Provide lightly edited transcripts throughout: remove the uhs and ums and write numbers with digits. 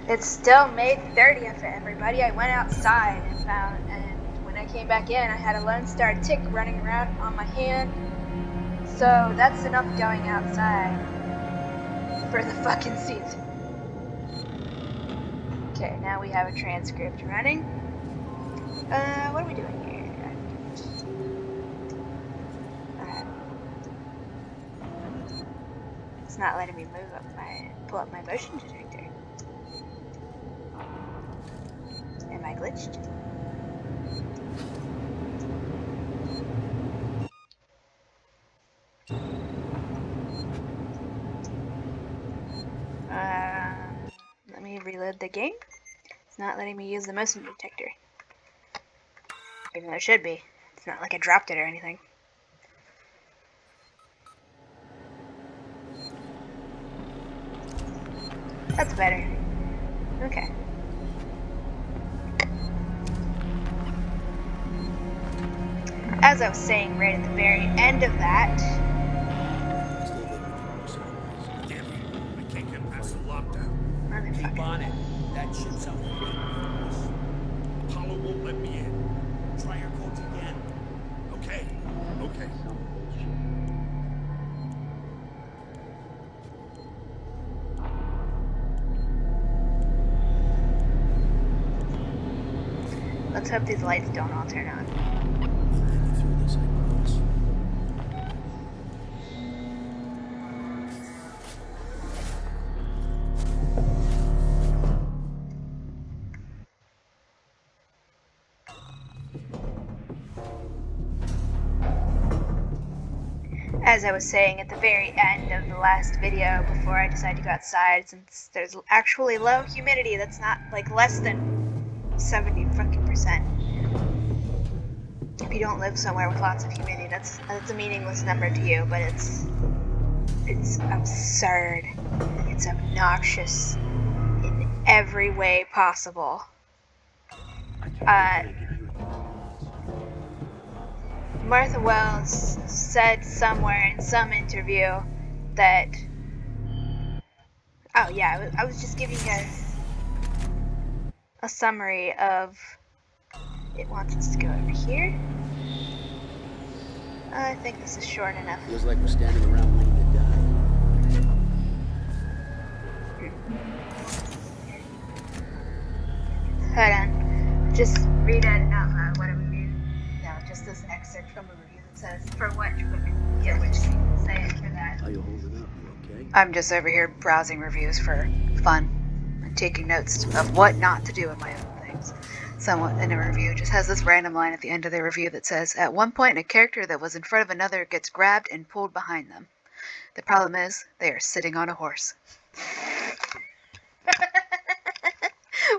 It's still May 30th, everybody. I went outside and when I came back in, I had a Lone Star tick running around on my hand. So that's enough going outside for the fucking season. Okay, now we have a transcript running. What are we doing here? It's not letting me pull up my motion detector. Am I glitched? Let me reload the game. It's not letting me use the motion detector. Even though it should be. It's not like I dropped it or anything. That's better. Okay. As I was saying right at the very end of that... Damn it. I can't get past the lockdown. Keep on it. That shit's up. Apollo won't let me in. Try your codes again. Okay. Okay. Let's hope these lights don't all turn on. As I was saying at the very end of the last video before I decided to go outside, since there's actually low humidity that's not like less than 70%. If you don't live somewhere with lots of humidity, that's a meaningless number to you, but it's absurd. It's obnoxious in every way possible. Martha Wells said somewhere in some interview that... Oh yeah, I was just giving you guys a summary of... It wants us to go over here. I think this is short enough. Feels like we're standing around waiting to die. Hold on. Just read it out loud. What are we reading? No, just this excerpt from a review that says, for which scene say it for that. How you holding up? You okay? I'm just over here browsing reviews for fun and taking notes of what not to do in my own things. Someone in a review just has this random line at the end of their review that says, at one point a character that was in front of another gets grabbed and pulled behind them. The problem is, they are sitting on a horse.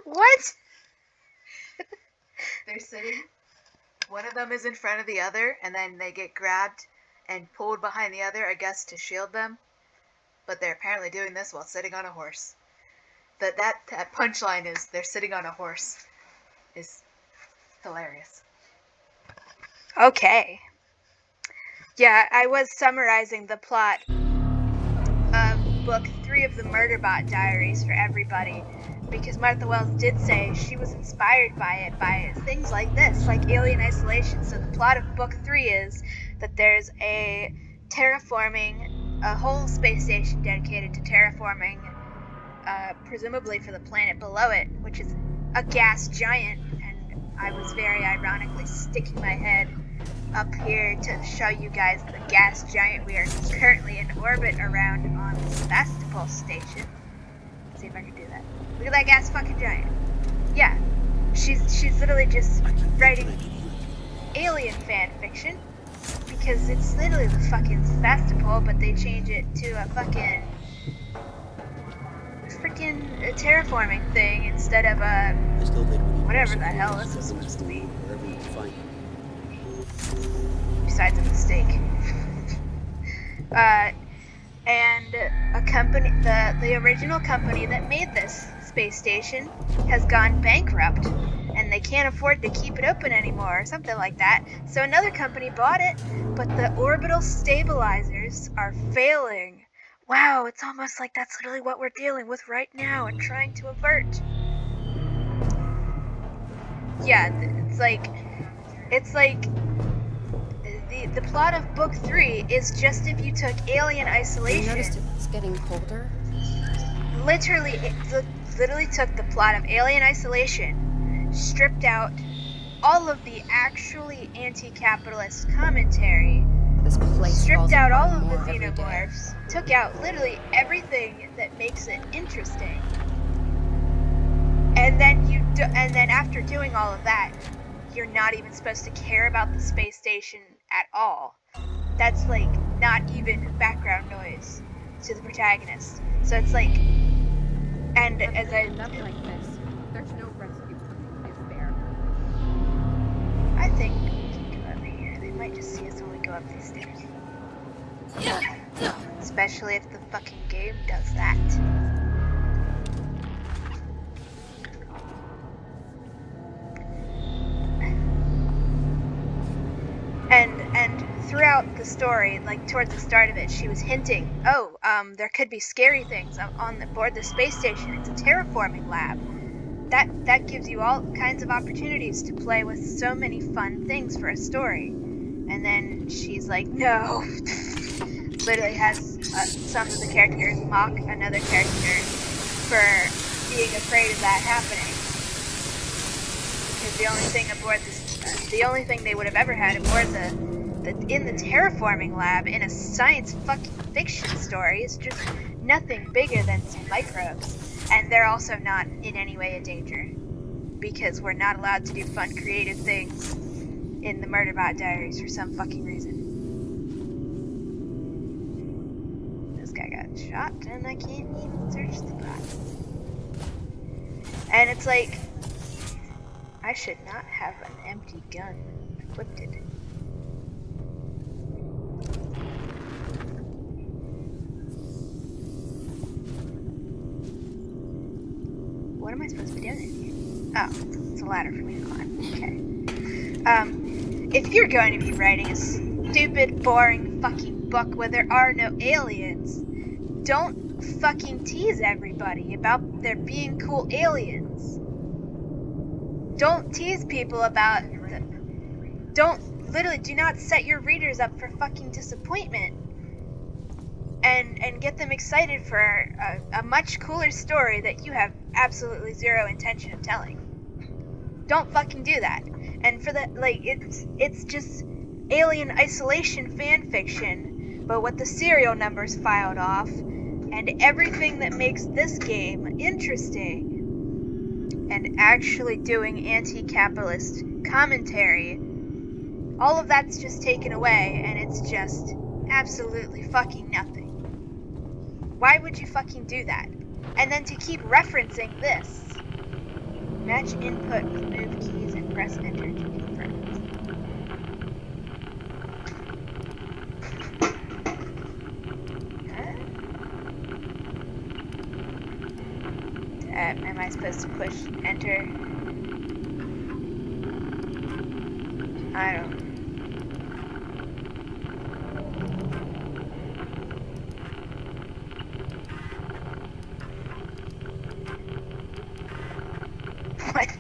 What? They're sitting, one of them is in front of the other, and then they get grabbed and pulled behind the other, I guess, to shield them. But they're apparently doing this while sitting on a horse. That punchline is, they're sitting on a horse, is hilarious. Okay. Yeah, I was summarizing the plot of book 3 of the Murderbot Diaries for everybody, because Martha Wells did say she was inspired by it, by things like this, like Alien Isolation. So the plot of book 3 is that there's a whole space station dedicated to terraforming, presumably for the planet below it, which is a gas giant, and I was very ironically sticking my head up here to show you guys the gas giant we are currently in orbit around on the Sebastopol station. Let's see if I can do that. Look at that gas fucking giant. Yeah, she's literally just writing alien fan fiction, because it's literally the fucking Sebastopol, but they change it to a freaking terraforming thing instead of a whatever the hell this is supposed to be. Besides a mistake. And a company, the original company that made this space station has gone bankrupt, and they can't afford to keep it open anymore, or something like that. So another company bought it, but the orbital stabilizers are failing wow, it's almost like that's literally what we're dealing with right now and trying to avert. Yeah, it's like the plot of book 3 is just if you took Alien You Isolation. noticed it's getting colder? Literally took the plot of Alien Isolation, stripped out all of the actually anti-capitalist commentary, This place stripped falls out all apart of the more every day. xenomorphs, took out literally everything that makes it interesting. And then after doing all of that, you're not even supposed to care about the space station at all. That's like not even background noise to the protagonist. So it's like, and as I end up like this. There's no rescue plan, is there? I think we can go over here. They might just see us when we go up these stairs. Especially if the fucking game does that. And throughout the story, like towards the start of it, she was hinting, there could be scary things on board the space station. It's a terraforming lab. That gives you all kinds of opportunities to play with so many fun things for a story. And then she's like, no. Literally has some of the characters mock another character for being afraid of that happening. Because the only thing they would have ever had aboard in the terraforming lab in a science fucking fiction story is just nothing bigger than some microbes. And they're also not in any way a danger. Because we're not allowed to do fun, creative things in the Murderbot Diaries for some fucking reason. This guy got shot and I can't even search the bot. And it's like, I should not have an empty gun equipped. What am I supposed to be doing in here? Oh, it's a ladder for me to climb. Okay. If you're going to be writing a stupid, boring fucking book where there are no aliens, don't fucking tease everybody about there being cool aliens. Don't tease people about them. Do not set your readers up for fucking disappointment. And get them excited for a much cooler story that you have absolutely zero intention of telling. Don't fucking do that. And for that, like, it's just Alien Isolation fan fiction, but with the serial numbers filed off, and everything that makes this game interesting, and actually doing anti-capitalist commentary, all of that's just taken away, and it's just absolutely fucking nothing. Why would you fucking do that? And then to keep referencing this. Match input with move keys and press enter to confirm. Huh? Am I supposed to push enter? I don't. What?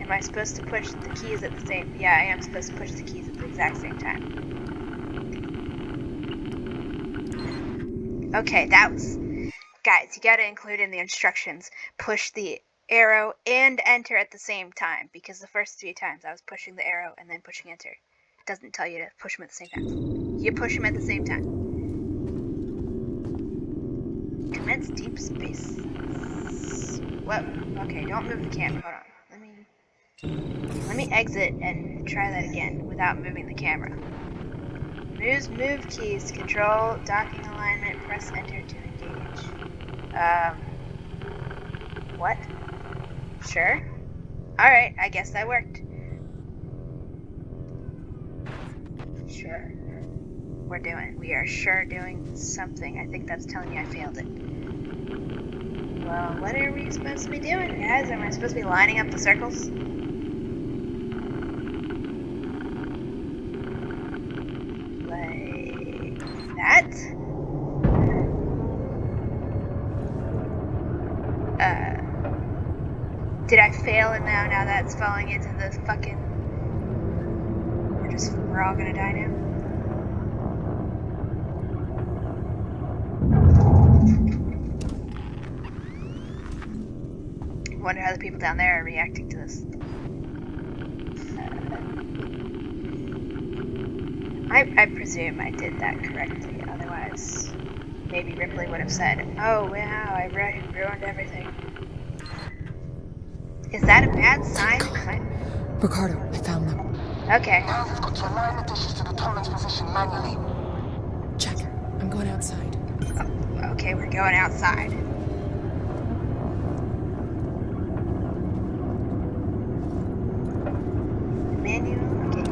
Am I supposed to push the keys at the same? Yeah, I am supposed to push the keys at the exact same time. Okay, that was... Guys, you gotta include in the instructions, push the arrow and enter at the same time, because the first 3 times I was pushing the arrow and then pushing enter. It doesn't tell you to push them at the same time. You push them at the same time. Commence deep space. Whoa. Okay, don't move the camera. Hold on. Let me exit and try that again without moving the camera. Use move keys, control, docking alignment, press enter to engage. What? Sure. Alright, I guess that worked. Sure. We are sure doing something. I think that's telling me I failed it. Well, what are we supposed to be doing, guys? Am I supposed to be lining up the circles? failing now that it's falling into the fucking... We're all gonna die now. I wonder how the people down there are reacting to this. I presume I did that correctly, otherwise maybe Ripley would have said, "Oh wow, I ruined everything." Is that a bad sign? Ricardo, I found them. Okay. Now you've got to align the dishes to the tolerance position manually. Check. I'm going outside. Okay, we're going outside. Menu, okay.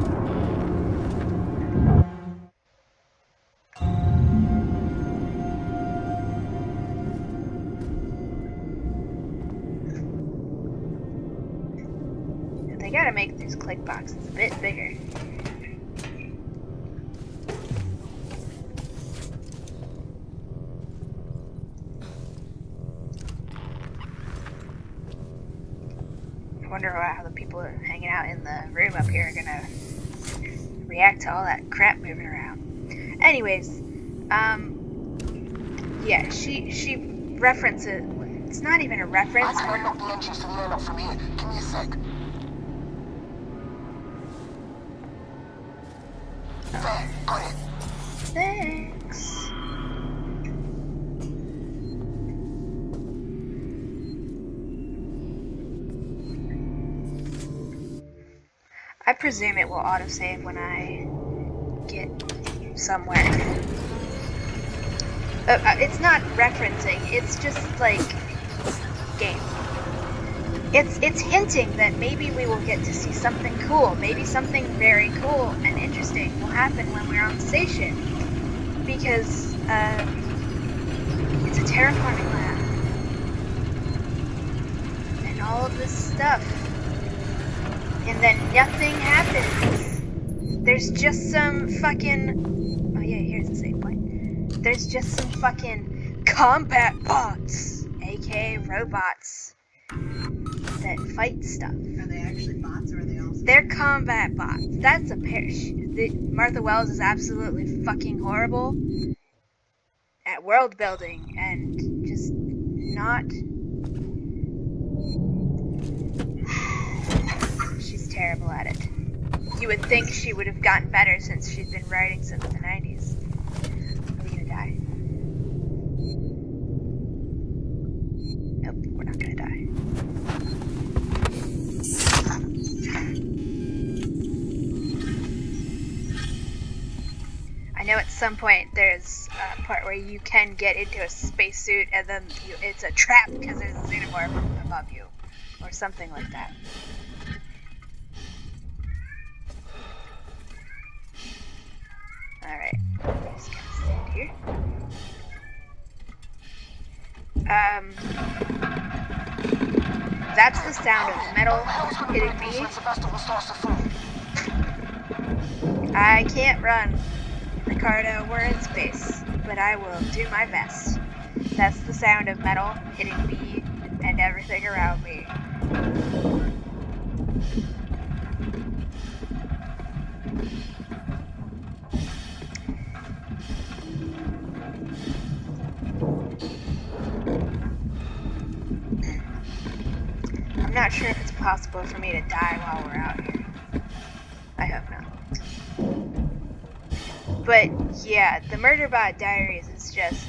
They gotta make these click boxes a bit bigger. I wonder how the people hanging out in the room up here are gonna react to all that crap moving around. Anyways, yeah, she references. It's not even a reference. I'm gonna lock the entrance to the airlock from here. Give me a sec. There, got it. Thanks. I presume it will autosave when I get somewhere. It's not referencing, it's just like game. It's hinting that maybe we will get to see something cool. Maybe something very cool and interesting will happen when we're on station. Because it's a terraforming lab. And all of this stuff. And then nothing happens. There's just some fucking... Oh yeah, here's the save point. There's just some fucking combat bots, aka robots, that fight stuff. Are they actually bots or are they also? They're combat bots. That's a Martha Wells is absolutely fucking horrible at world building and just not... She's terrible at it. You would think she would have gotten better since she's been writing since the 90s. Are we gonna die? Nope, we're not gonna die. I know at some point there's a part where you can get into a spacesuit and then it's a trap because there's a xenomorph above you. Or something like that. Alright, just gonna stand here. That's the sound of metal hitting me. I can't run, Ricardo, we're in space, but I will do my best. That's the sound of metal hitting me and everything around me. I'm not sure if it's possible for me to die while we're out here. I hope not. But yeah, the Murderbot Diaries is just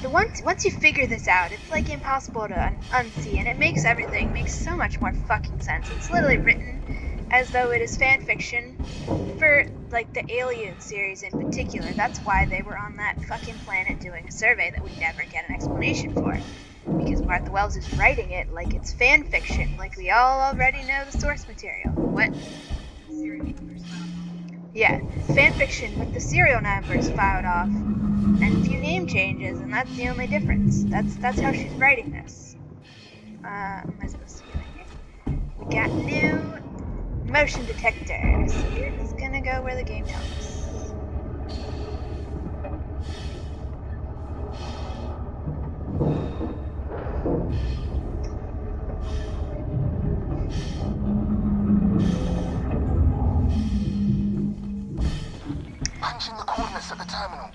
once you figure this out, it's like impossible to unsee, and it makes everything make so much more fucking sense. It's literally written as though it is fan fiction for like the Alien series in particular. That's why they were on that fucking planet doing a survey that we never get an explanation for. Because Martha Wells is writing it like it's fan fiction, like we all already know the source material. What? Yeah, fan fiction with the serial numbers filed off and a few name changes, and that's the only difference. That's how she's writing this. Am I supposed to go in here? We got new motion detectors. So we're just gonna go where the game tells us. Punch in the coordinates at the terminal.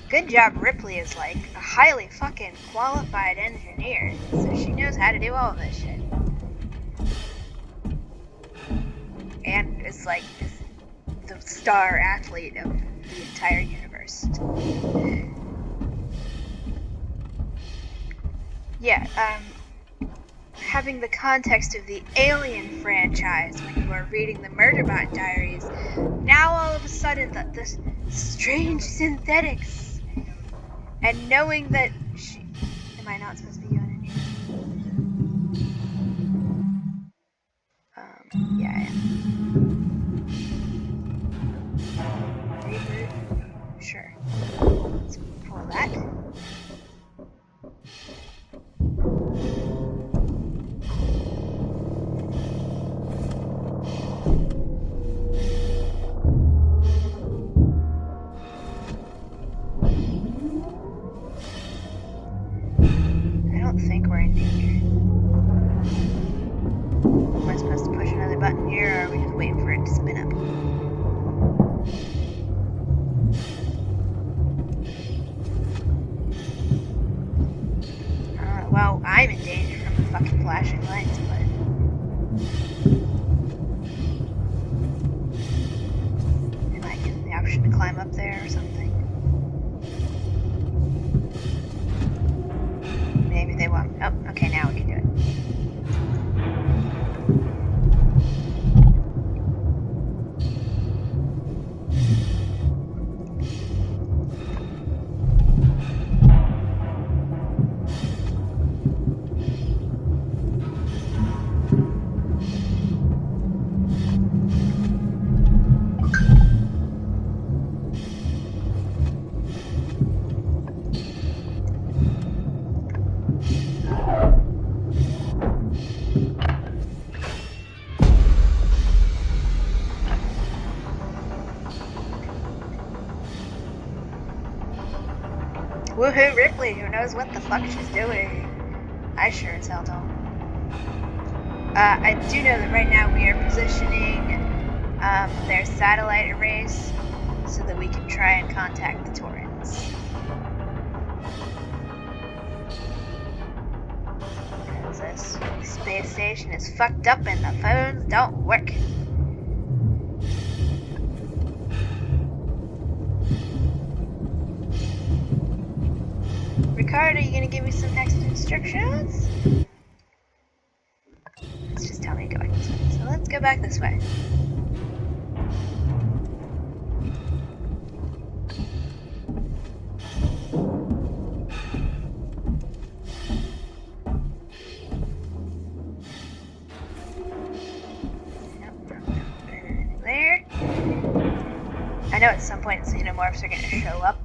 Good job, Ripley is like a highly fucking qualified engineer, so she knows how to do all of this shit. And is like the star athlete of the entire universe. Yeah, having the context of the Alien franchise when you are reading the Murderbot Diaries, now all of a sudden this strange synthetics. And knowing that she... Am I not supposed to be going in here? Yeah, I am. Reboot? Sure. Let's pull that. I don't think we're in danger. Am I supposed to push another button here, or are we just waiting for it to spin up? Well, I'm in danger from the fucking flashing lights, but... Am I given the option to climb up there or something? Maybe they won't. Oh, okay, now we can do it. Woohoo, Ripley, who knows what the fuck she's doing. I sure as hell don't. I do know that right now we are positioning their satellite arrays so that we can try and contact the Torrens. Because this space station is fucked up and the phones don't work. Ricardo, you gonna give me some next instructions? Let's just tell me going this way. So let's go back this way. Nope, there. I know at some point xenomorphs are gonna show up.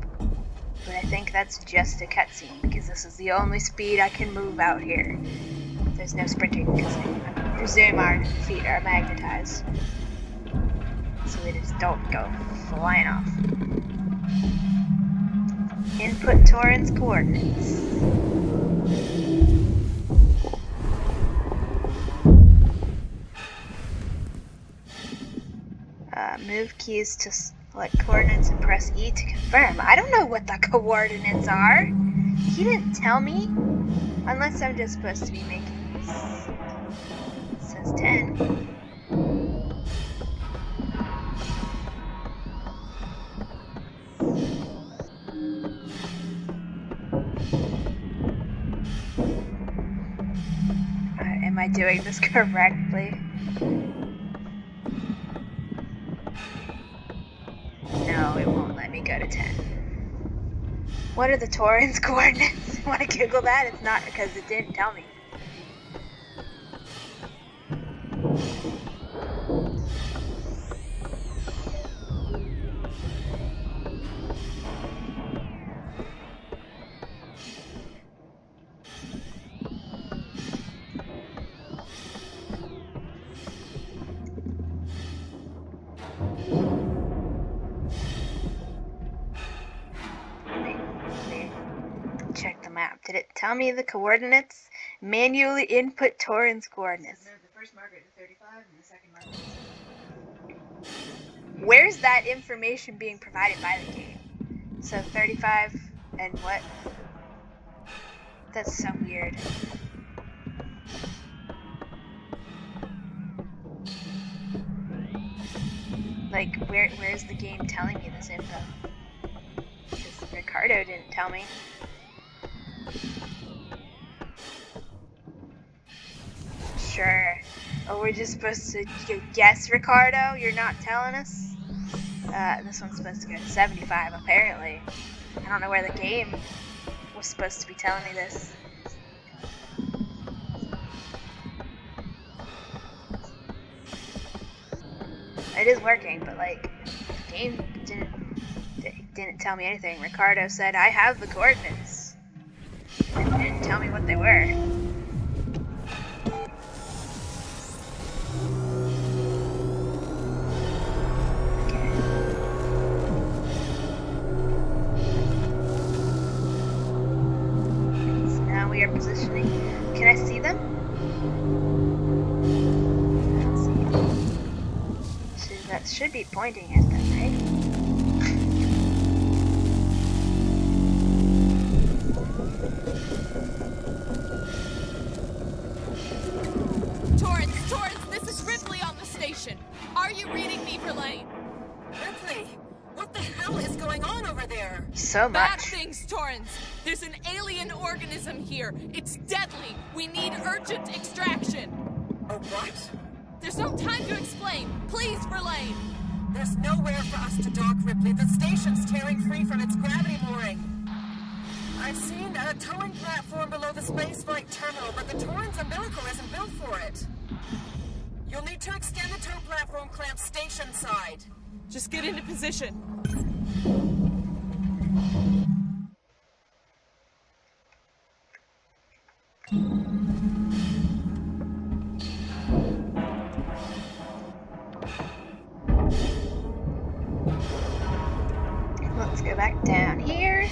But I think that's just a cutscene, because this is the only speed I can move out here. There's no sprinting, because I presume our feet are magnetized. So they just don't go flying off. Input Torrens coordinates. Move keys to select coordinates and press E to confirm. I don't know what the coordinates are. He didn't tell me. Unless I'm just supposed to be making these. It says 10. Am I doing this correctly? No, it won't let me go to 10. What are the Torrens coordinates? Want to Google that? It's not, because it didn't tell me. Check the map. Did it tell me the coordinates? Manually input Torrens coordinates. No, the first marker is 35 and the second marker is Where's that information being provided by the game? So 35 and what? That's so weird. Like, where's the game telling me this info? Because Ricardo didn't tell me. Sure. Oh, we're just supposed to guess, Ricardo? You're not telling us? This one's supposed to go to 75, apparently. I don't know where the game was supposed to be telling me this. It is working, but like, the game didn't tell me anything. Ricardo said, I have the coordinates. And didn't tell me what they were. We are positioning. Can I see them? I don't see them. That should be pointing at them, right? Torrance, this is Ripley on the station. Are you reading me, Verlaine? Ripley, what the hell is going on over there? So much. Bad things, Torrance. There's an alien organism here. It's deadly. We need urgent extraction. A what? There's no time to explain. Please, Verlaine. There's nowhere for us to dock, Ripley. The station's tearing free from its gravity mooring. I've seen a towing platform below the spaceflight terminal, but the Torrens umbilical isn't built for it. You'll need to extend the tow platform clamp station side. Just get into position. Let's go back down here.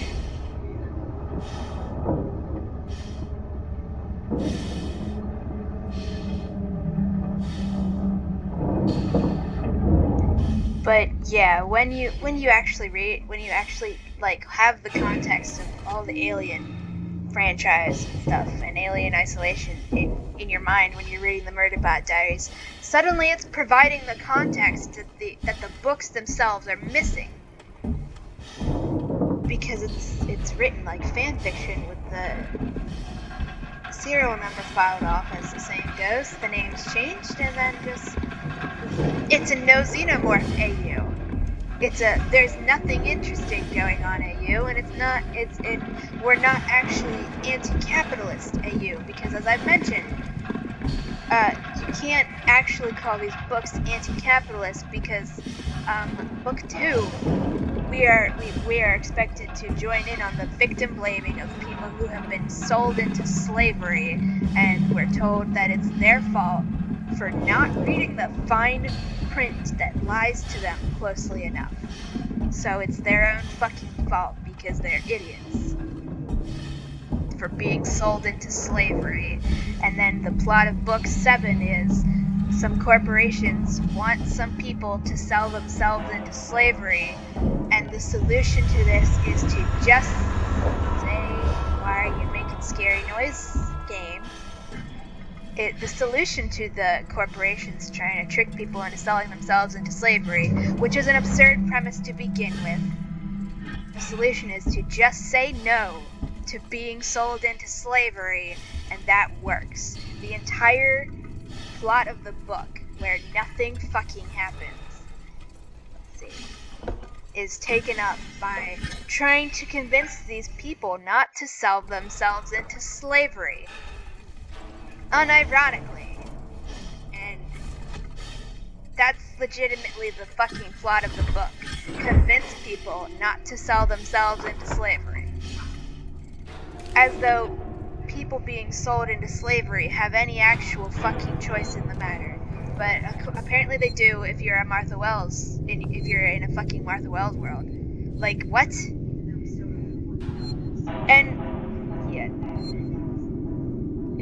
But yeah, when you actually like have the context of all the Alien franchise and stuff and Alien Isolation in your mind when you're reading the Murderbot Diaries, suddenly it's providing the context that the books themselves are missing. Because it's written like fan fiction with the serial number filed off as the saying goes, the name's changed, and then just it's a no xenomorph AU. There's nothing interesting going on AU, and we're not actually anti-capitalist AU, because as I've mentioned, you can't actually call these books anti-capitalist because book 2 we are expected to join in on the victim blaming of people who have been sold into slavery, and we're told that it's their fault for not reading the fine print that lies to them closely enough. So it's their own fucking fault because they're idiots for being sold into slavery. And then the plot of book 7 is some corporations want some people to sell themselves into slavery, and the solution to this is to just say, why are you making scary noise, game? The solution to the corporations trying to trick people into selling themselves into slavery, which is an absurd premise to begin with, the solution is to just say no to being sold into slavery, and that works. The entire plot of the book, where nothing fucking happens, let's see, is taken up by trying to convince these people not to sell themselves into slavery. Unironically. And that's legitimately the fucking plot of the book. Convince people not to sell themselves into slavery. As though people being sold into slavery have any actual fucking choice in the matter. But apparently they do if you're a Martha Wells, if you're in a fucking Martha Wells world. Like, what? And, yeah.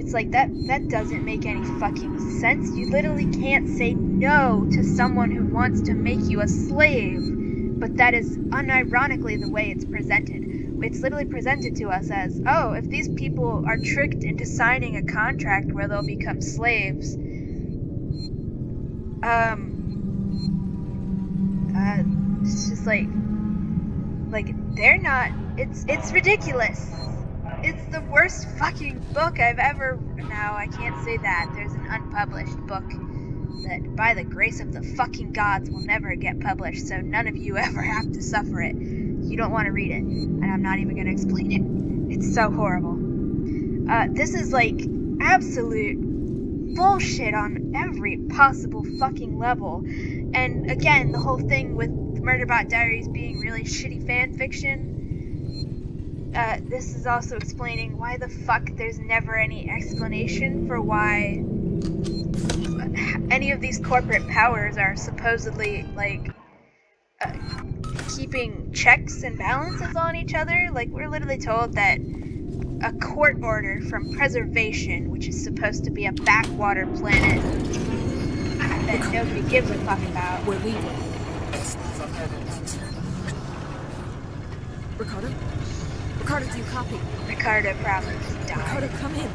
It's like, that doesn't make any fucking sense. You literally can't say no to someone who wants to make you a slave. But that is unironically the way it's presented. It's literally presented to us as, oh, if these people are tricked into signing a contract where they'll become slaves, it's just like they're not, it's ridiculous. It's the worst fucking book I've ever, no, I can't say that. There's an unpublished book that, by the grace of the fucking gods, will never get published, so none of you ever have to suffer it. You don't want to read it, and I'm not even going to explain it. It's so horrible. This is like absolute bullshit on every possible fucking level. And again, the whole thing with Murderbot Diaries being really shitty fan fiction, this is also explaining why the fuck there's never any explanation for why any of these corporate powers are supposedly, like, keeping checks and balances on each other. Like, we're literally told that a court order from Preservation, which is supposed to be a backwater planet that nobody gives a fuck about. We're leaving. Ricardo? Ricardo, do you copy? Ricardo probably just died. Ricardo, come in.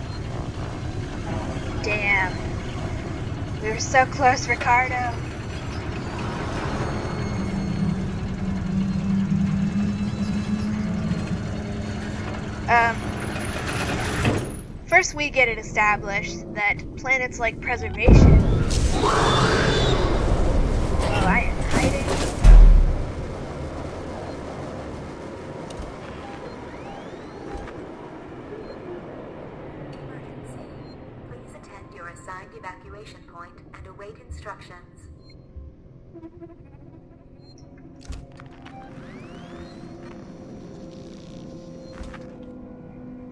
Damn. We were so close, Ricardo. First we get it established that planets like Preservation... Oh, I am hiding. Emergency. Please attend your assigned evacuation point and await instructions.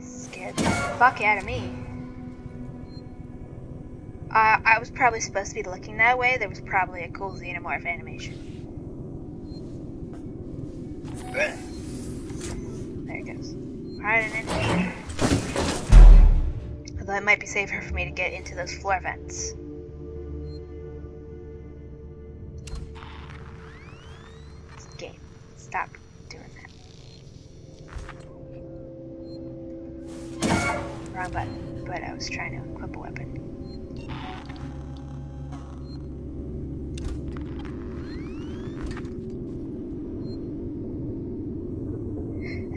Scared the fuck out of me. I was probably supposed to be looking that way. There was probably a cool xenomorph animation. There it goes. Right in it. Although it might be safer for me to get into those floor vents. Game. Stop doing that. Wrong button, but I was trying to equip a weapon.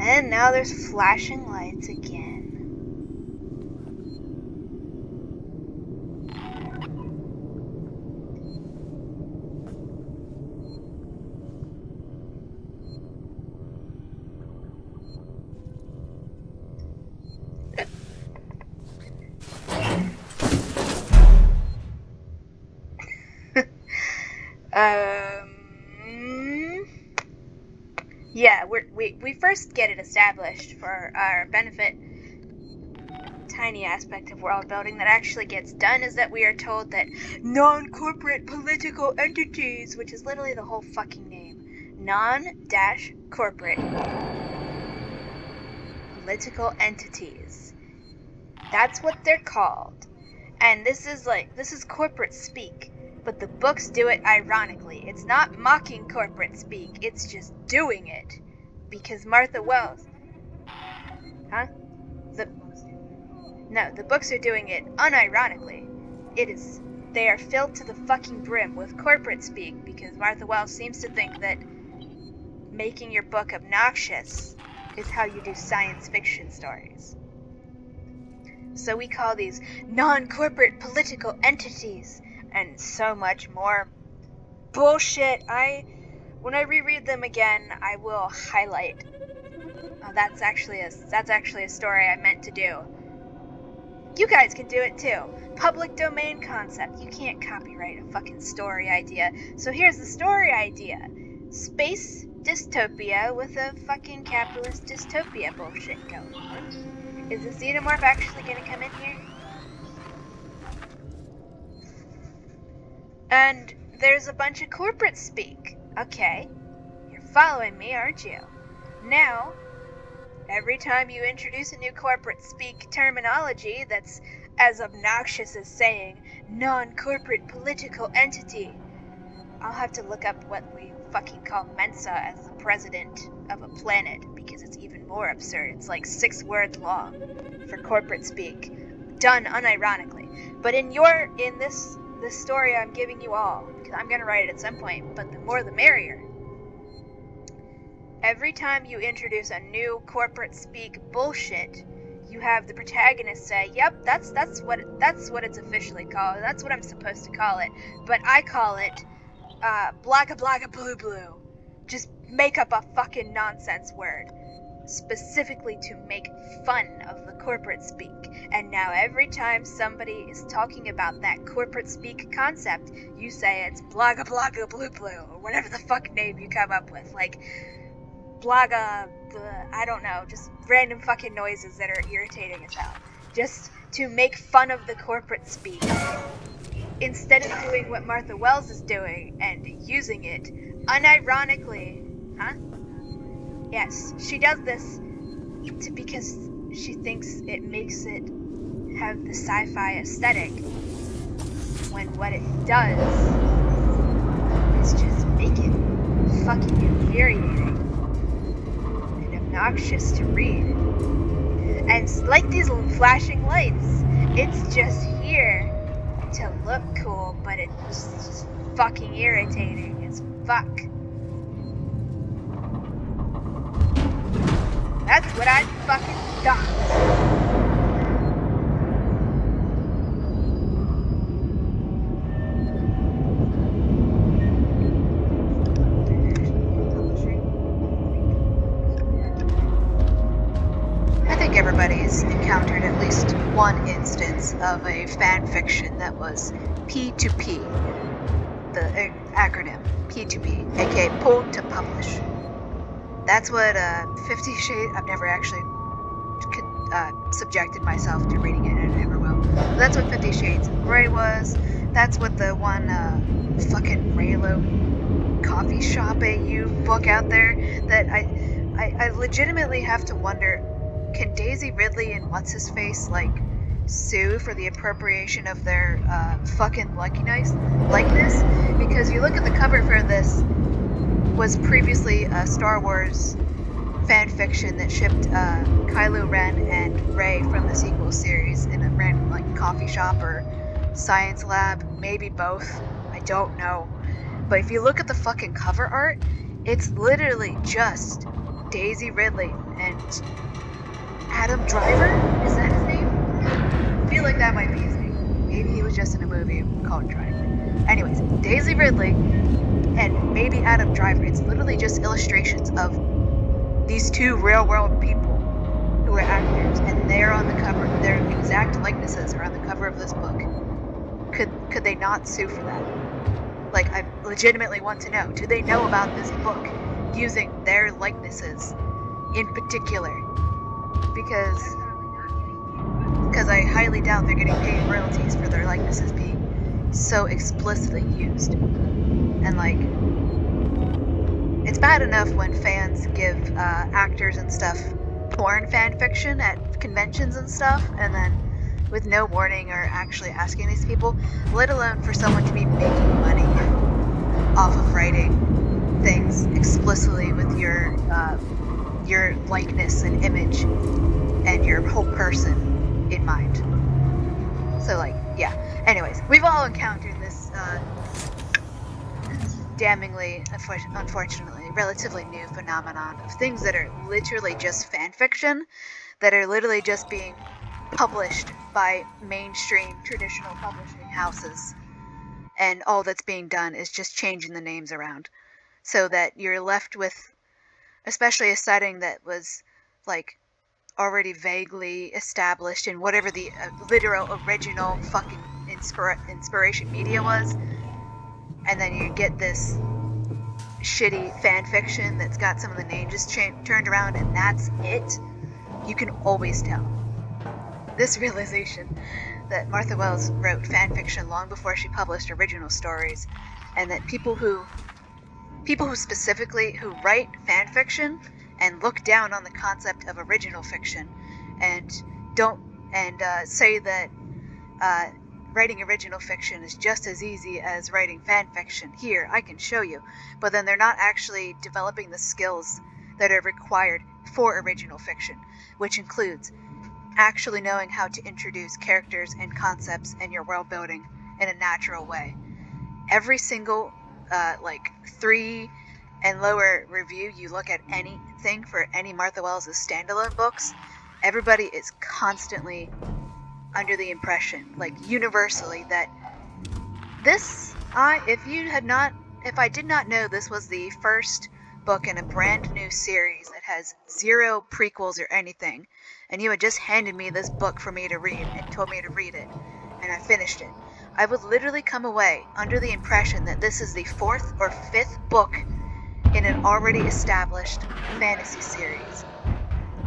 And now there's flashing lights again. Yeah, we first get it established for our benefit. Tiny aspect of world building that actually gets done is that we are told that non-corporate political entities, which is literally the whole fucking name, non-corporate political entities. That's what they're called. And this is corporate speak. But the books do it ironically. It's not mocking corporate speak, it's just doing it. Because Martha Wells... Huh? No, the books are doing it unironically. They are filled to the fucking brim with corporate speak because Martha Wells seems to think that making your book obnoxious is how you do science fiction stories. So we call these non-corporate political entities and so much more bullshit. When I reread them again, I will highlight. That's actually a story I meant to do. You guys can do it too. Public domain concept. You can't copyright a fucking story idea. So here's the story idea. Space dystopia with a fucking capitalist dystopia bullshit going on. Is the xenomorph actually gonna come in here? And there's a bunch of corporate speak. Okay, you're following me, aren't you? Now, every time you introduce a new corporate speak terminology that's as obnoxious as saying non-corporate political entity. I'll have to look up what we fucking call Mensa as the president of a planet, because it's even more absurd. It's like 6 words long for corporate speak, done unironically. But in this story I'm giving you all, because I'm gonna write it at some point, but the more the merrier. Every time you introduce a new corporate speak bullshit, you have the protagonist say, "Yep, that's what it's officially called. That's what I'm supposed to call it. But I call it blaga blaga blue blue." Just make up a fucking nonsense word, specifically to make fun of the corporate speak. And now every time somebody is talking about that corporate speak concept, you say it's blaga blaga blue blue, or whatever the fuck name you come up with. Like, blaga, I don't know, just random fucking noises that are irritating as hell. Just to make fun of the corporate speak. Instead of doing what Martha Wells is doing and using it unironically. Huh? Yes, she does this because she thinks it makes it have the sci-fi aesthetic, when what it does is just make it fucking infuriating and obnoxious to read. And like these flashing lights, it's just here to look cool, but it's just fucking irritating as fuck. That's what I fucking thought. I think everybody's encountered at least one instance of a fan fiction that was P2P, the acronym P2P, aka pulled to publish. That's what 50 Shades... I've never actually subjected myself to reading it, and I never will. But that's what 50 Shades of Grey was. That's what the one fucking Raylo coffee shop AU book out there that I legitimately have to wonder, can Daisy Ridley and what's-his-face, like, sue for the appropriation of their fucking likeness? Because you look at the cover for this, was previously a Star Wars fan fiction that shipped Kylo Ren and Rey from the sequel series in a random like coffee shop or science lab, maybe both, I don't know. But if you look at the fucking cover art, it's literally just Daisy Ridley and Adam Driver? Is that his name? I feel like that might be his name. Maybe he was just in a movie called Driver. Anyways, Daisy Ridley and maybe Adam Driver. It's literally just illustrations of these two real-world people who are actors, and they're on the cover. Their exact likenesses are on the cover of this book. Could they not sue for that? Like, I legitimately want to know. Do they know about this book using their likenesses in particular? Because I highly doubt they're getting paid royalties for their likenesses being so explicitly used. And like, it's bad enough when fans give actors and stuff porn fan fiction at conventions and stuff, and then with no warning or actually asking these people, let alone for someone to be making money off of writing things explicitly with your likeness and image and your whole person in mind. So like, yeah. Anyways, we've all encountered this damningly, unfortunately, relatively new phenomenon of things that are literally just fan fiction, that are literally just being published by mainstream traditional publishing houses, and all that's being done is just changing the names around, so that you're left with, especially a setting that was like already vaguely established in whatever the literal original fucking inspiration media was, and then you get this shitty fan fiction that's got some of the names just turned around, and that's it. You can always tell. This realization that Martha Wells wrote fan fiction long before she published original stories, and that people who specifically who write fan fiction and look down on the concept of original fiction and don't say that writing original fiction is just as easy as writing fan fiction. Here, I can show you. But then they're not actually developing the skills that are required for original fiction, which includes actually knowing how to introduce characters and concepts in your world building in a natural way. Every single, 3 and lower review you look at anything for any Martha Wells' standalone books, everybody is constantly under the impression, universally, that if I did not know this was the first book in a brand new series that has 0 prequels or anything, and you had just handed me this book for me to read and told me to read it, and I finished it, I would literally come away under the impression that this is the 4th or 5th book in an already established fantasy series,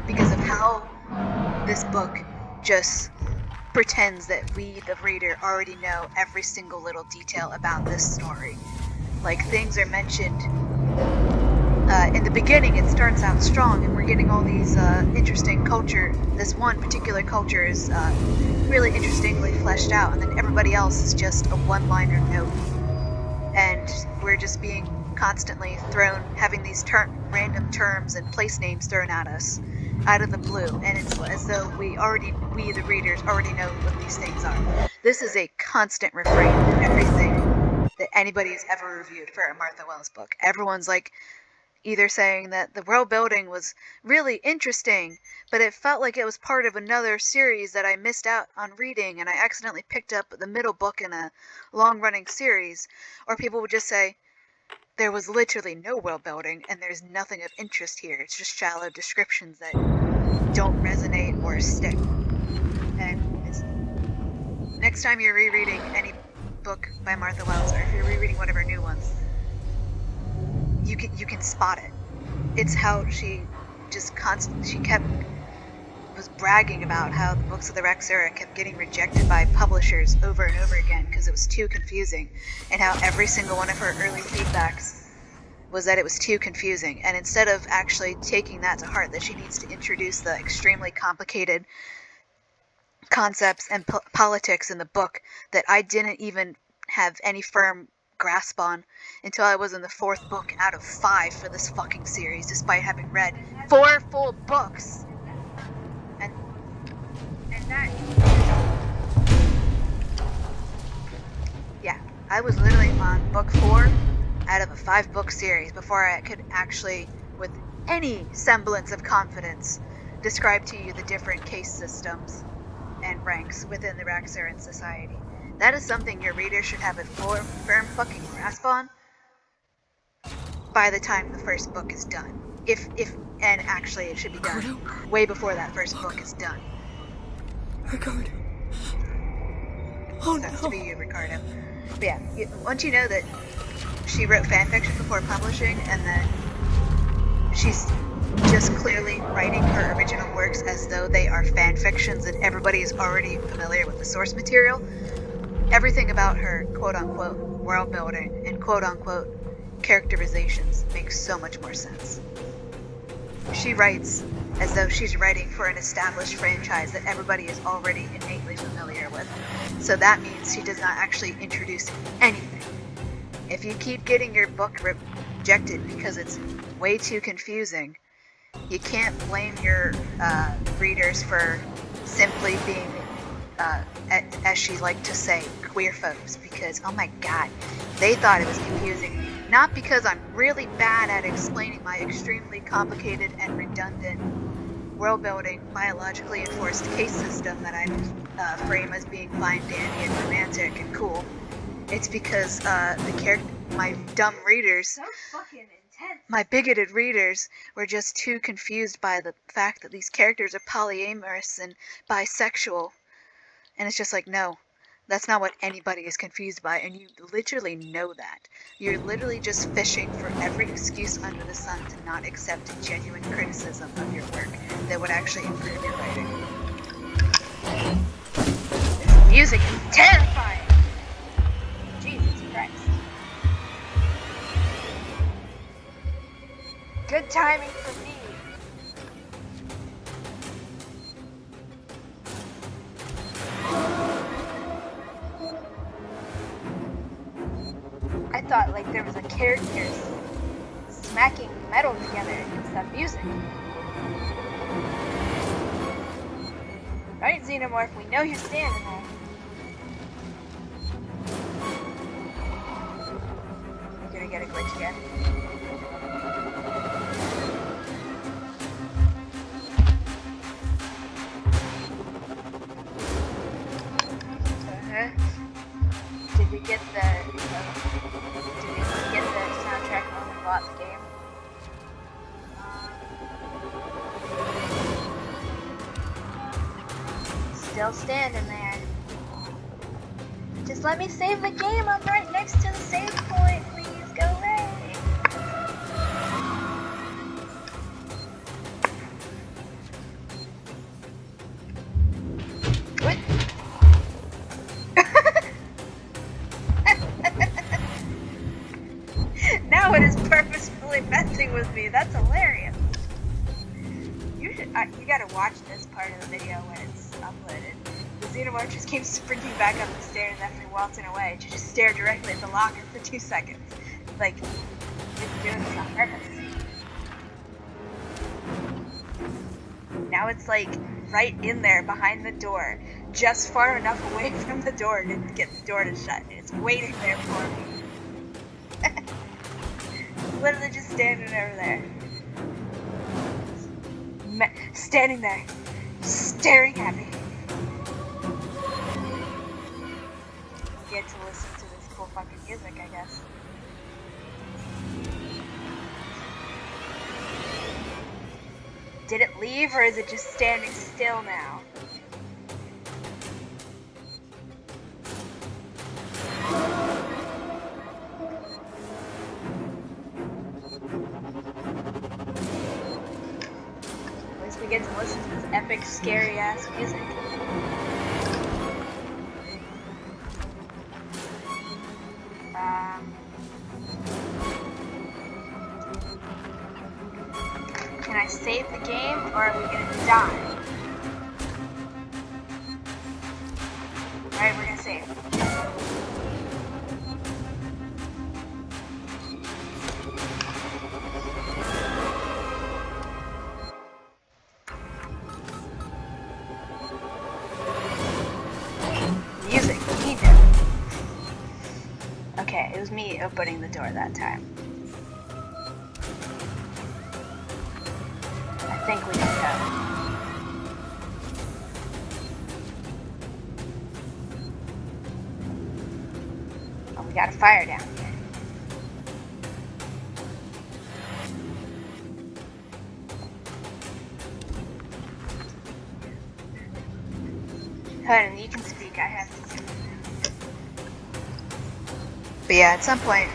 because of how this book just pretends that we, the reader, already know every single little detail about this story. Things are mentioned in the beginning. It starts out strong, and we're getting all these interesting culture. This one particular culture is really interestingly fleshed out, and then everybody else is just a one-liner note. And we're just being constantly having these random terms and place names thrown at us out of the blue, and it's as though we, the readers, already know what these things are. This is a constant refrain in everything that anybody has ever reviewed for a Martha Wells book. Everyone's either saying that the world building was really interesting, but it felt like it was part of another series that I missed out on reading, and I accidentally picked up the middle book in a long-running series. Or people would just say, there was literally no world building, and there's nothing of interest here. It's just shallow descriptions that don't resonate or stick. And next time you're rereading any book by Martha Wells, or if you're rereading one of her new ones, you can spot it. It's how she just was bragging about how the books of the Raksura kept getting rejected by publishers over and over again because it was too confusing, and how every single one of her early feedbacks was that it was too confusing. And instead of actually taking that to heart, that she needs to introduce the extremely complicated concepts and politics in the book that I didn't even have any firm grasp on until I was in the 4th book out of 5 for this fucking series, despite having read 4 full books. And that, yeah, I was literally on book 4 out of a 5-book series before I could actually, with any semblance of confidence, describe to you the different case systems and ranks within the Raksuran society. That is something your reader should have a firm fucking grasp on by the time the first book is done. And actually it should be done way before that first book is done. Ricardo. Sucks to be you, Ricardo. But yeah, once you know that she wrote fanfiction before publishing, and then she's just clearly writing her original works as though they are fanfictions and everybody is already familiar with the source material, everything about her quote-unquote world building and quote-unquote characterizations makes so much more sense. She writes as though she's writing for an established franchise that everybody is already innately familiar with. So that means she does not actually introduce anything. If you keep getting your book rejected because it's way too confusing, you can't blame your readers for simply being, as she liked to say, queer folks, because, oh my god, they thought it was confusing. Not because I'm really bad at explaining my extremely complicated and redundant world-building, biologically enforced case system that I frame as being fine, dandy, and romantic and cool. It's because my dumb readers, my bigoted readers, were just too confused by the fact that these characters are polyamorous and bisexual. And it's just like, no, that's not what anybody is confused by, and you literally know that. You're literally just fishing for every excuse under the sun to not accept genuine criticism of your work that would actually improve your writing. This music is terrifying! Jesus Christ. Good timing for me. thought like there was a character smacking metal together in some music. Right, Xenomorph, we know you're standing there. You're gonna get a glitch again. Did we get the soundtrack when we bought the game? Still standing there. Just let me save the game. I'm right next to the save point. Please go away. What? Now it is purposefully messing with me. That's hilarious. You gotta watch this part of the video when it's uploaded. The Xenomorph just came sprinting back up the stairs after waltzing away to just stare directly at the locker for 2 seconds. Like, it's doing this on purpose. Now it's like right in there behind the door, just far enough away from the door to get the door to shut. It's waiting there for me. Literally just standing over there. Standing there, staring at me. Get to listen to this cool fucking music, I guess. Did it leave, or is it just standing still now? We get to listen to this epic, scary-ass music. Can I save the game, or are we gonna die? Alright, we're gonna save. Okay, it was me opening the door that time. I think we can go. Oh, we got a fire down here. Hold on, you can speak, I have to. But yeah, at some point,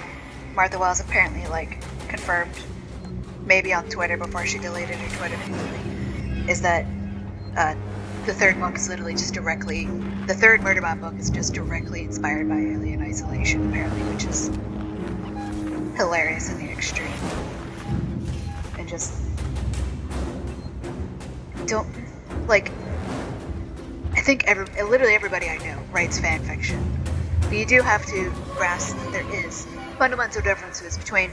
Martha Wells apparently, like, confirmed, maybe on Twitter before she deleted her Twitter feed, is that the third book is literally just directly, the third Murderbot book is just directly inspired by Alien Isolation, apparently, which is hilarious in the extreme. And just, don't, like, I think literally everybody I know writes fan fiction. But you do have to grasp that there is fundamental differences between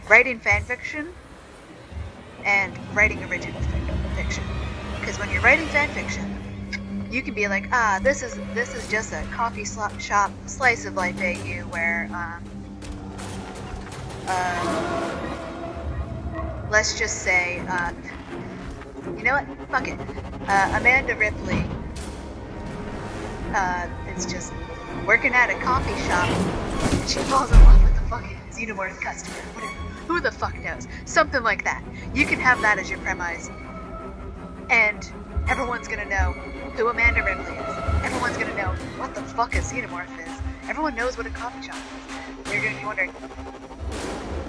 writing fan fiction and writing original fiction. Because when you're writing fan fiction, you can be like, this is just a coffee shop slice of life AU where let's just say you know what? Fuck it. Amanda Ripley is just working at a coffee shop, and she falls in love with the fucking Xenomorph customer, whatever. Who the fuck knows? Something like that. You can have that as your premise, and everyone's gonna know who Amanda Ripley is. Everyone's gonna know what the fuck a Xenomorph is. Everyone knows what a coffee shop is. They're gonna be wondering,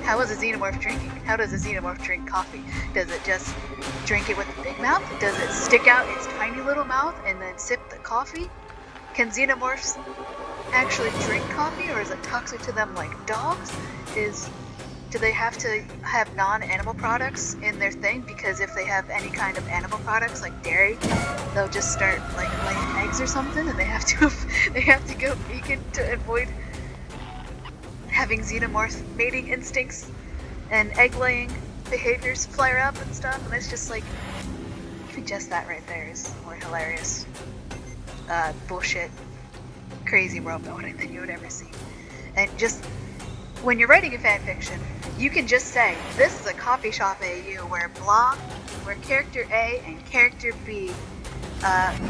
how is a Xenomorph drinking? How does a Xenomorph drink coffee? Does it just drink it with a big mouth? Does it stick out its tiny little mouth and then sip the coffee? Can Xenomorphs actually drink coffee, or is it toxic to them like dogs? Do they have to have non-animal products in their thing? Because if they have any kind of animal products like dairy, they'll just start like laying eggs or something, and they have to go vegan to avoid having xenomorph mating instincts and egg-laying behaviors flare up and stuff, and it's just like, even just that right there is more hilarious. Bullshit, crazy world building than you would ever see. And just, when you're writing a fanfiction, you can just say, this is a coffee shop AU where where character A and character B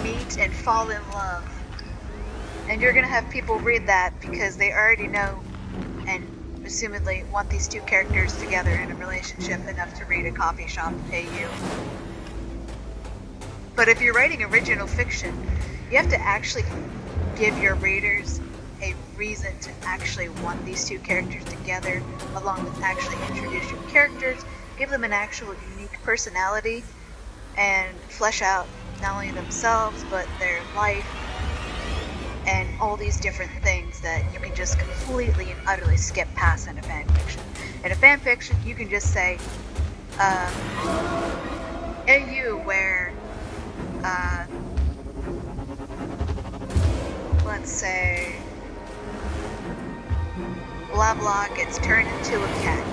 meet and fall in love. And you're gonna have people read that because they already know and assumedly want these two characters together in a relationship enough to read a coffee shop AU. But if you're writing original fiction, you have to actually give your readers a reason to actually want these two characters together, along with actually introduce your characters, give them an actual unique personality, and flesh out not only themselves, but their life, and all these different things that you can just completely and utterly skip past in a fanfiction. In a fanfiction, you can just say, AU where, let's say, blah blah gets turned into a cat.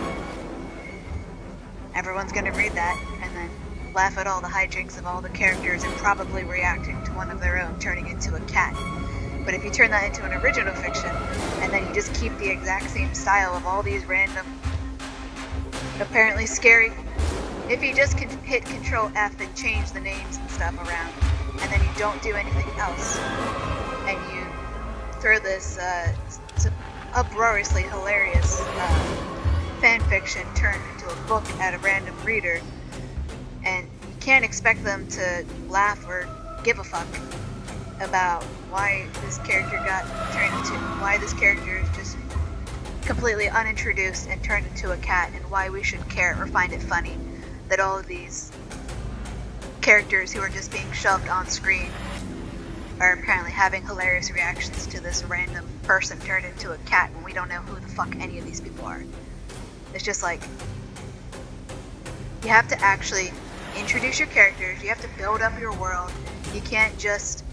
Everyone's gonna read that and then laugh at all the hijinks of all the characters and probably reacting to one of their own turning into a cat. But if you turn that into an original fiction, and then you just keep the exact same style of all these random, apparently scary, if you just hit Control F and change the names and stuff around, and then you don't do anything else, and you throw this uproariously hilarious fanfiction turned into a book at a random reader, and you can't expect them to laugh or give a fuck about why this character got turned into, why this character is just completely unintroduced and turned into a cat, and why we should care or find it funny that all of these characters who are just being shoved on screen are apparently having hilarious reactions to this random person turned into a cat when we don't know who the fuck any of these people are. It's just like, you have to actually introduce your characters, you have to build up your world. You can't just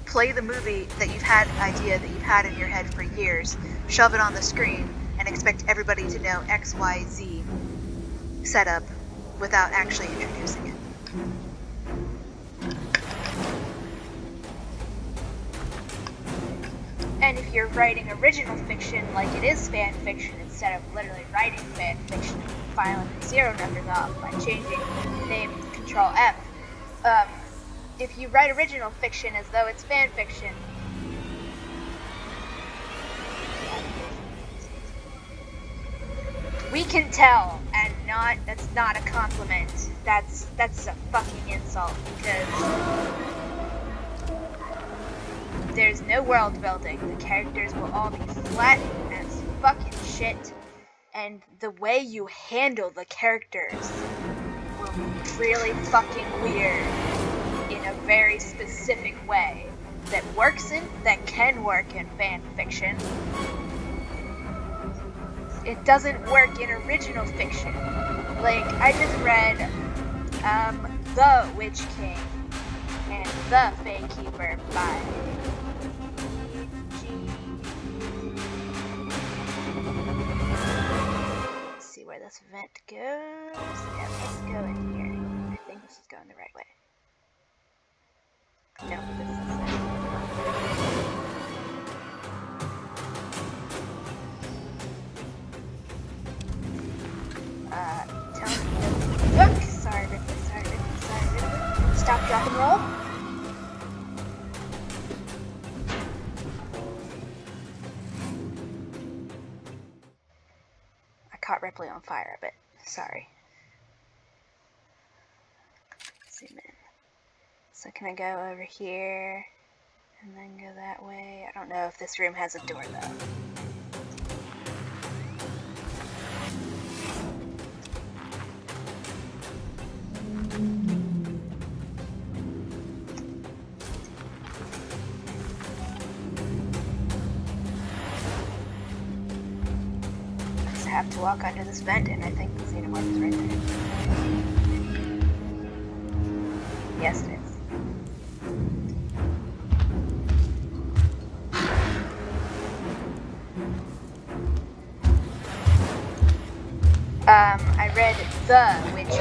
play the movie that you've had, idea that you've had in your head for years, shove it on the screen, and expect everybody to know XYZ setup without actually introducing it. And if you're writing original fiction like it is fan fiction, instead of literally writing fan fiction and filing the zero numbers off by changing the name to Control F, if you write original fiction as though it's fan fiction, we can tell, and that's not a compliment. That's a fucking insult, because there's no world building. The characters will all be flat as fucking shit, and the way you handle the characters will be really fucking weird in a very specific way that can work in fan fiction. It doesn't work in original fiction. Like, I just read The Witch King and The Fae Keeper by Let's see where this vent goes. Yeah, let's go in here. I think this is going the right way. No, this is tell me. Look! Sorry, Ripley. Stop, drop, and roll. I caught Ripley on fire a bit. Sorry. Zoom in. So can I go over here and then go that way? I don't know if this room has a door though. I just have to walk under this vent, and I think the xenomorph is right there. Yes, it is. The Witch King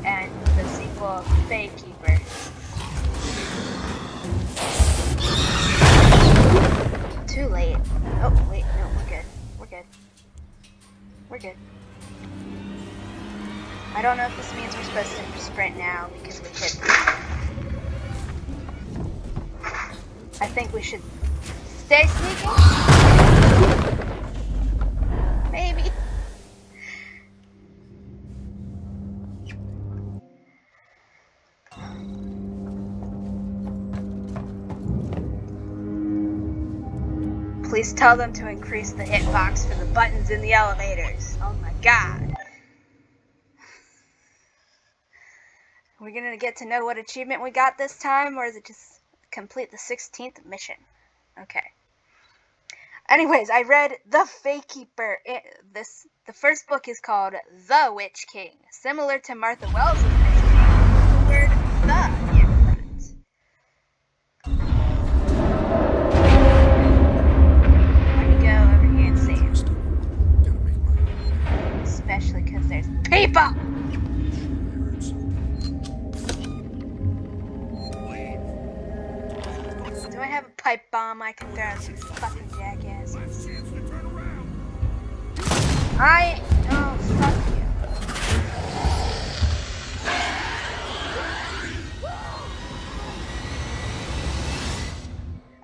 and the sequel Fae Keeper. Too late. Oh, wait, no, we're good. We're good. We're good. I don't know if this means we're supposed to sprint now because we hit. I think we should stay sneaking. Maybe. Please tell them to increase the hitbox for the buttons in the elevators. Oh my god. Are we gonna get to know what achievement we got this time, or is it just complete the 16th mission? Okay. Anyways, I read The Fae Keeper. The first book is called The Witch King, similar to Martha Wells' mission, the word "the" in front. Let me go over here and see. Especially because there's people! Do I have a pipe bomb I can throw at these fucking jackasses? Oh, fuck you.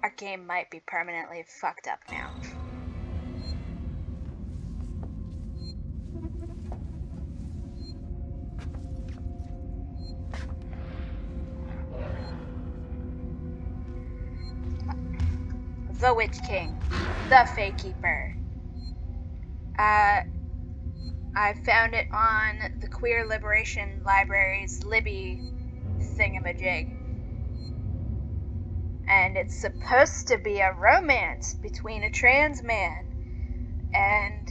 Our game might be permanently fucked up now. The Witch King, The Fae Keeper. I found it on the Queer Liberation Library's Libby thingamajig. And it's supposed to be a romance between a trans man and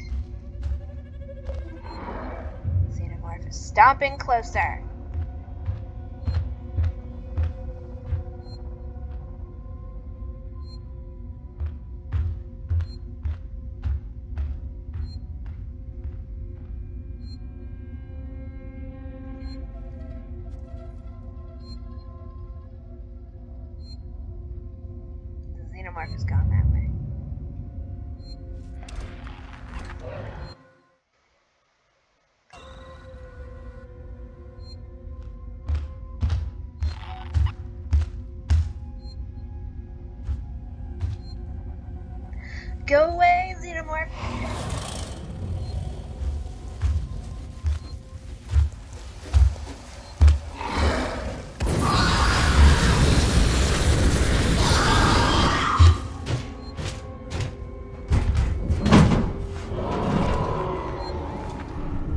Xenomorph is stomping closer. Xenomorph has gone that way. Go away, Xenomorph!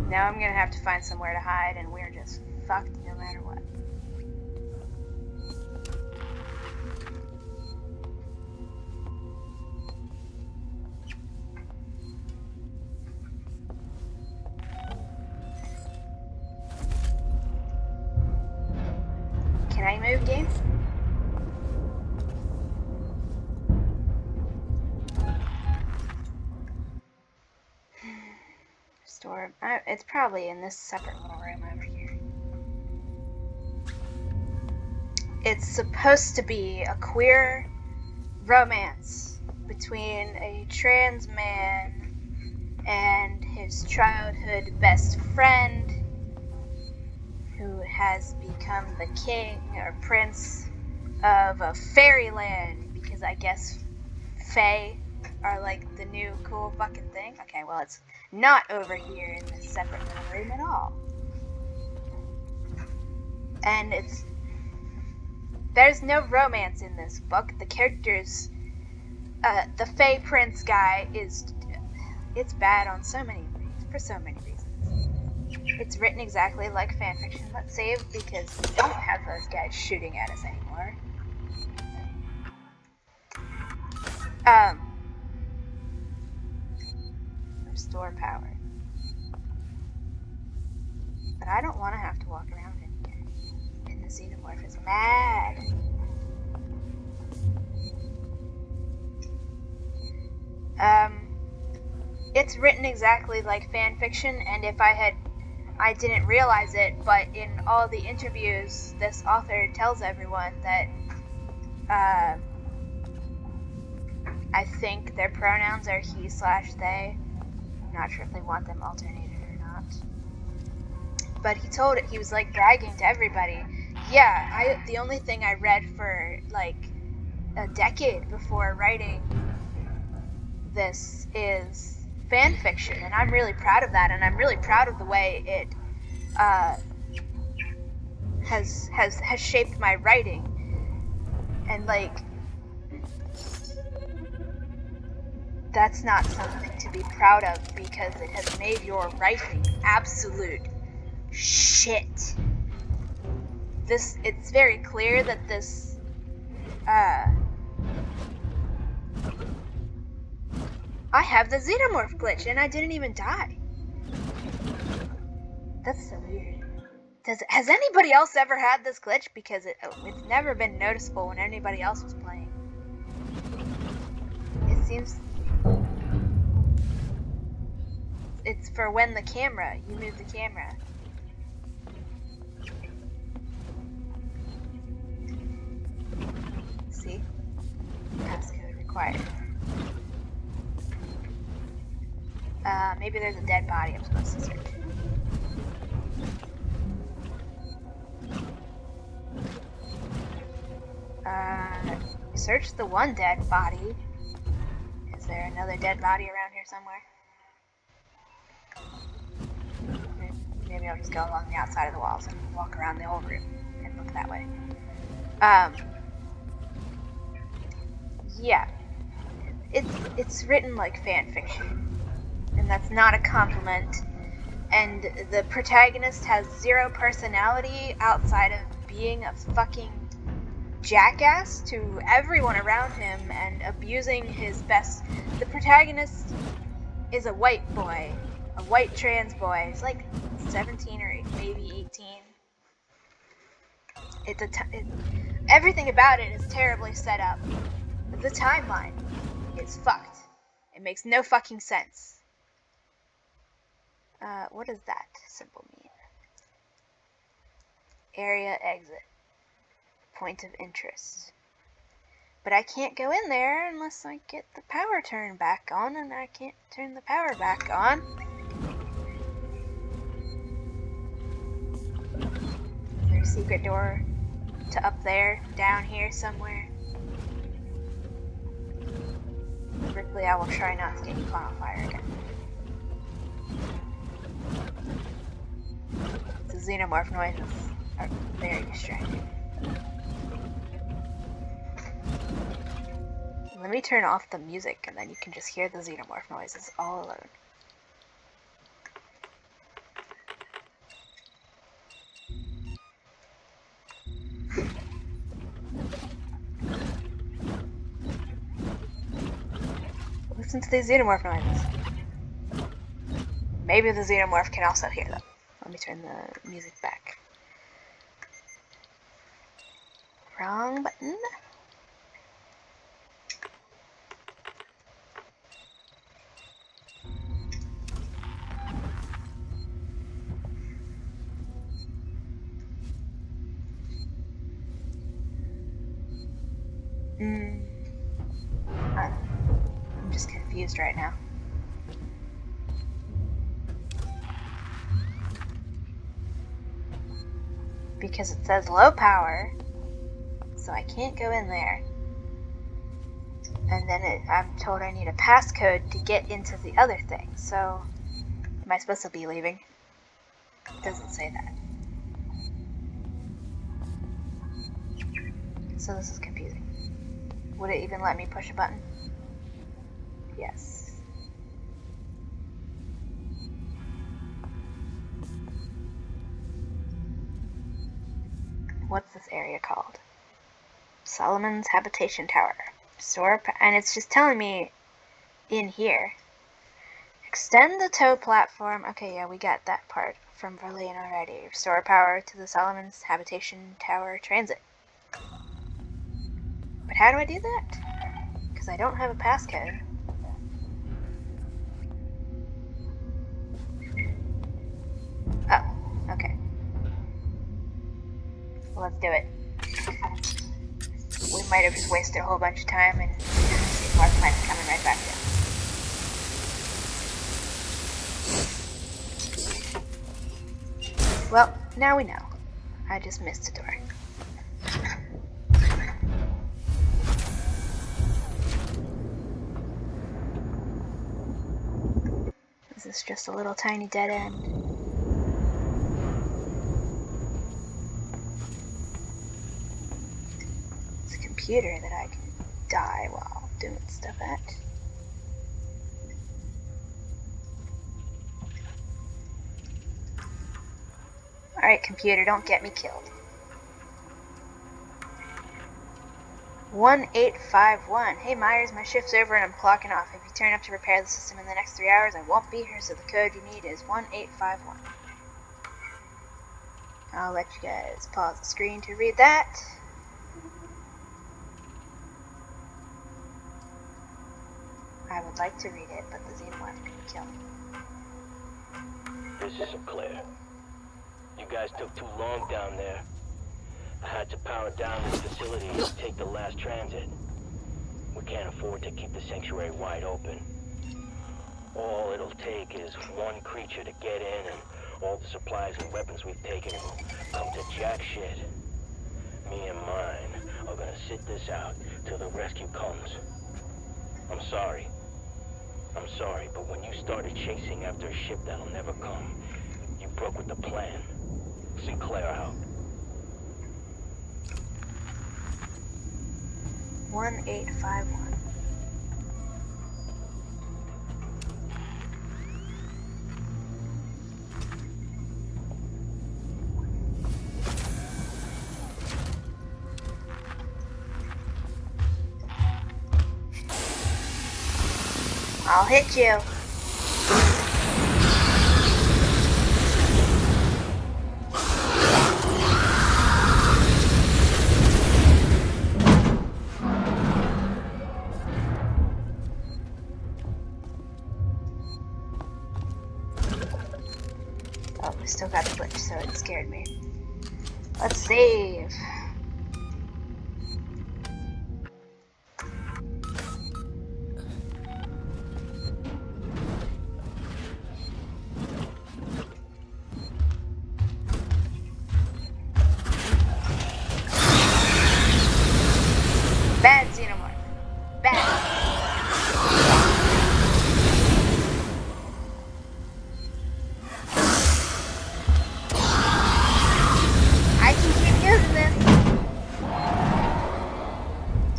Now I'm gonna have to find somewhere to hide, and we're just fucked no matter what. Can I move, game? Store. It's probably in this separate little room over here. It's supposed to be a queer romance between a trans man and his childhood best friend, who has become the king or prince of a fairyland, because I guess fae are like the new cool fucking thing. Okay, well, it's not over here in this separate little room at all. And there's no romance in this book. The characters, the fae prince guy it's bad on so many reasons, for so many reasons. It's written exactly like fanfiction. Let's save, because we don't have those guys shooting at us anymore. Restore power. But I don't want to have to walk around in here. And the Xenomorph is mad. it's written exactly like fan fiction, and if I didn't realize it, but in all the interviews, this author tells everyone that I think their pronouns are he/they. I'm not sure if they want them alternated or not. But he was like bragging to everybody. Yeah, the only thing I read for like a decade before writing this is fan fiction, and I'm really proud of that, and I'm really proud of the way it has shaped my writing. And like, that's not something to be proud of because it has made your writing absolute shit. It's very clear that this I have the xenomorph glitch and I didn't even die. That's so weird. Has anybody else ever had this glitch? Because it's never been noticeable when anybody else was playing. It seems it's for when you move the camera. See? Passcode required. Maybe there's a dead body I'm supposed to search. Search the one dead body. Is there another dead body around here somewhere? Maybe I'll just go along the outside of the walls and walk around the whole room and look that way. Yeah. It's written like fan fiction. And that's not a compliment. And the protagonist has zero personality outside of being a fucking jackass to everyone around him and abusing his best. The protagonist is a white boy, a white trans boy. He's like 17 or maybe 18. Everything about it is terribly set up. The timeline is fucked. It makes no fucking sense. What does that symbol mean? Area exit. Point of interest. But I can't go in there unless I get the power turned back on, and I can't turn the power back on. Is there a secret door to up there, down here somewhere? Ripley, I will try not to get you caught on fire again. The xenomorph noises are very distracting. Let me turn off the music and then you can just hear the xenomorph noises all alone. Listen to these xenomorph noises. Maybe the xenomorph can also hear them. Let me turn the music back. Wrong button. I'm just confused right now. Because it says low power, so I can't go in there. And then I'm told I need a passcode to get into the other thing, so am I supposed to be leaving? It doesn't say that. So this is confusing. Would it even let me push a button? Yes. What's this area called? Solomon's Habitation Tower. And it's just telling me in here. Extend the tow platform. Okay, yeah, we got that part from Verlaine already. Restore power to the Solomon's Habitation Tower transit. But how do I do that? Because I don't have a passcode. let's do it. We might have just wasted a whole bunch of time, and Mark might be coming right back down. Well, now we know. I just missed a door. Is this just a little tiny dead end? It's a computer that I can die while doing stuff at. Alright, computer, don't get me killed. 1851. Hey Myers, my shift's over and I'm clocking off. If you turn up to repair the system in the next 3 hours, I won't be here, so the code you need is 1851. I'll let you guys pause the screen to read that. I would like to read it, but the xenomorph could kill me. This is Sinclair. You guys took too long down there. I had to power down this facility and take the last transit. We can't afford to keep the sanctuary wide open. All it'll take is one creature to get in, and all the supplies and weapons we've taken will come to jack shit. Me and mine are gonna sit this out till the rescue comes. I'm sorry, but when you started chasing after a ship that'll never come, you broke with the plan. Sinclair out. 1851. I'll hit you. Oh, we still got the glitch, so it scared me. Let's save. Bad xenomorph. Bad. I can keep using this.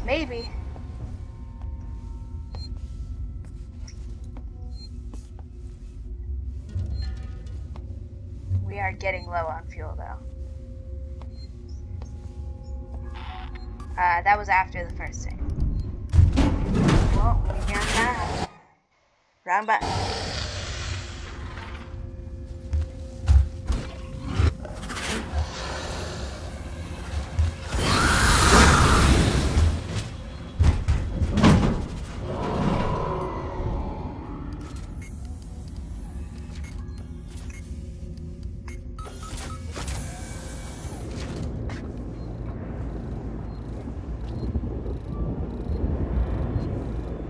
Maybe. We are getting low on fuel though. That was after the first thing. Well, we got that. Wrong button.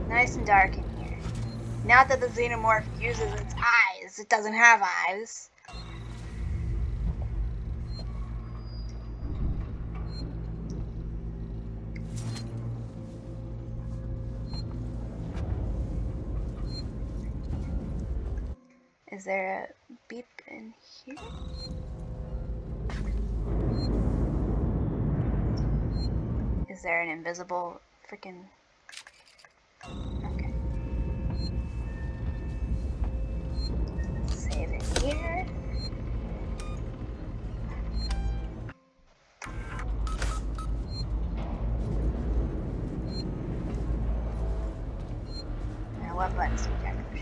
Nice and dark in here. Not that the xenomorph uses its eyes. It doesn't have eyes. Is there a beep in here? Is there an invisible freaking... Okay. Save it here. Now what buttons do we gotta push?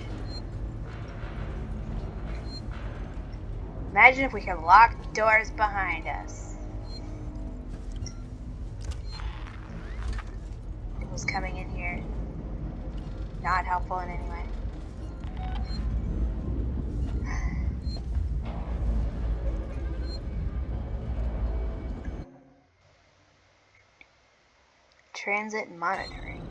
Imagine if we could lock doors behind us. It was coming in here. Not helpful in any way. transit monitoring.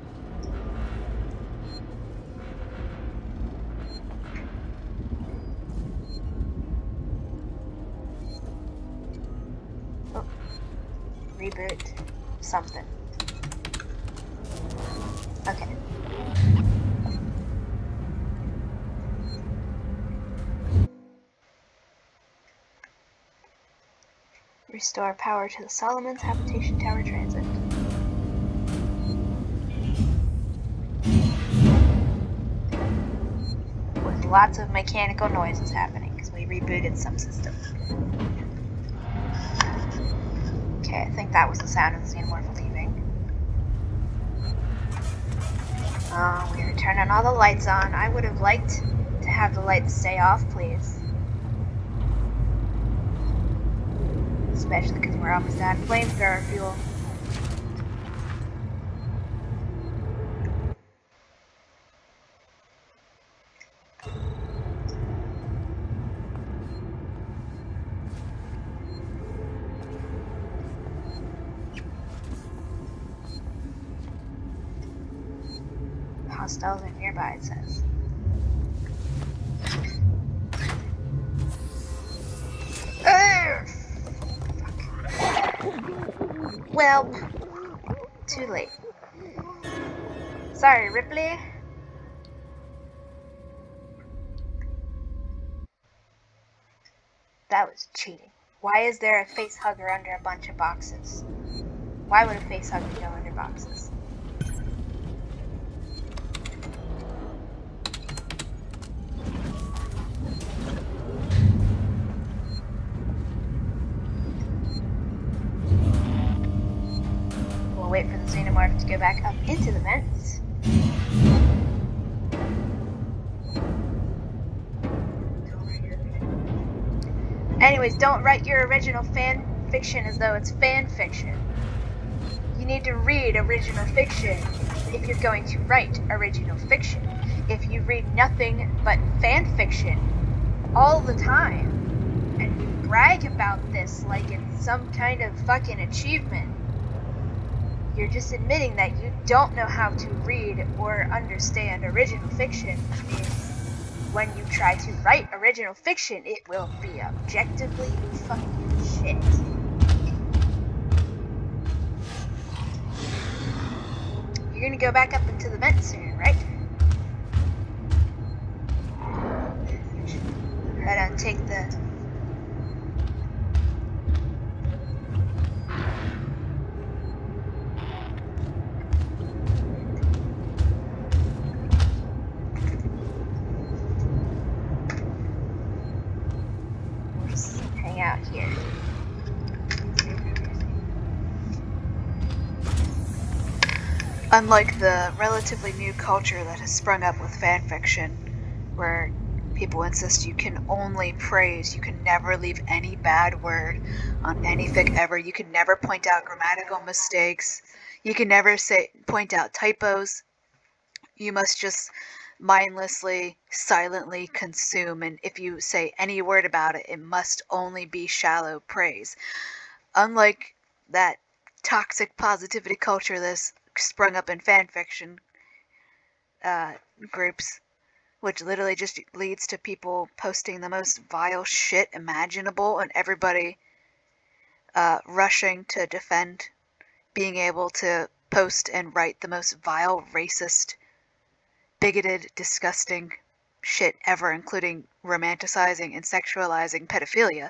Oh, reboot something. Okay. Restore power to the Solomon's Habitation Tower Transit. With lots of mechanical noises happening because we rebooted some system. Okay, I think that was the sound of the xenomorph leaving. We are turning all the lights on. I would have liked to have the lights stay off, please. Especially because we're almost out of flamethrower fuel. Hostiles are nearby, it says. Well, too late. Sorry, Ripley. That was cheating. Why is there a face hugger under a bunch of boxes? Why would a face hugger go under boxes? We'll wait for the xenomorph to go back up into the vents. Anyways, don't write your original fan fiction as though it's fan fiction. You need to read original fiction if you're going to write original fiction. If you read nothing but fan fiction all the time, and you brag about this like it's some kind of fucking achievement, you're just admitting that you don't know how to read or understand original fiction, which means when you try to write original fiction, it will be objectively fucking shit. You're gonna go back up into the vent soon, right? Right on, take the... out here. Unlike the relatively new culture that has sprung up with fanfiction, where people insist you can only praise, you can never leave any bad word on any fic ever, you can never point out grammatical mistakes, you can never point out typos, you must just mindlessly, silently consume, and if you say any word about it, it must only be shallow praise. Unlike that toxic positivity culture that's sprung up in fanfiction groups, which literally just leads to people posting the most vile shit imaginable and everybody rushing to defend being able to post and write the most vile, racist, bigoted, disgusting shit ever, including romanticizing and sexualizing pedophilia.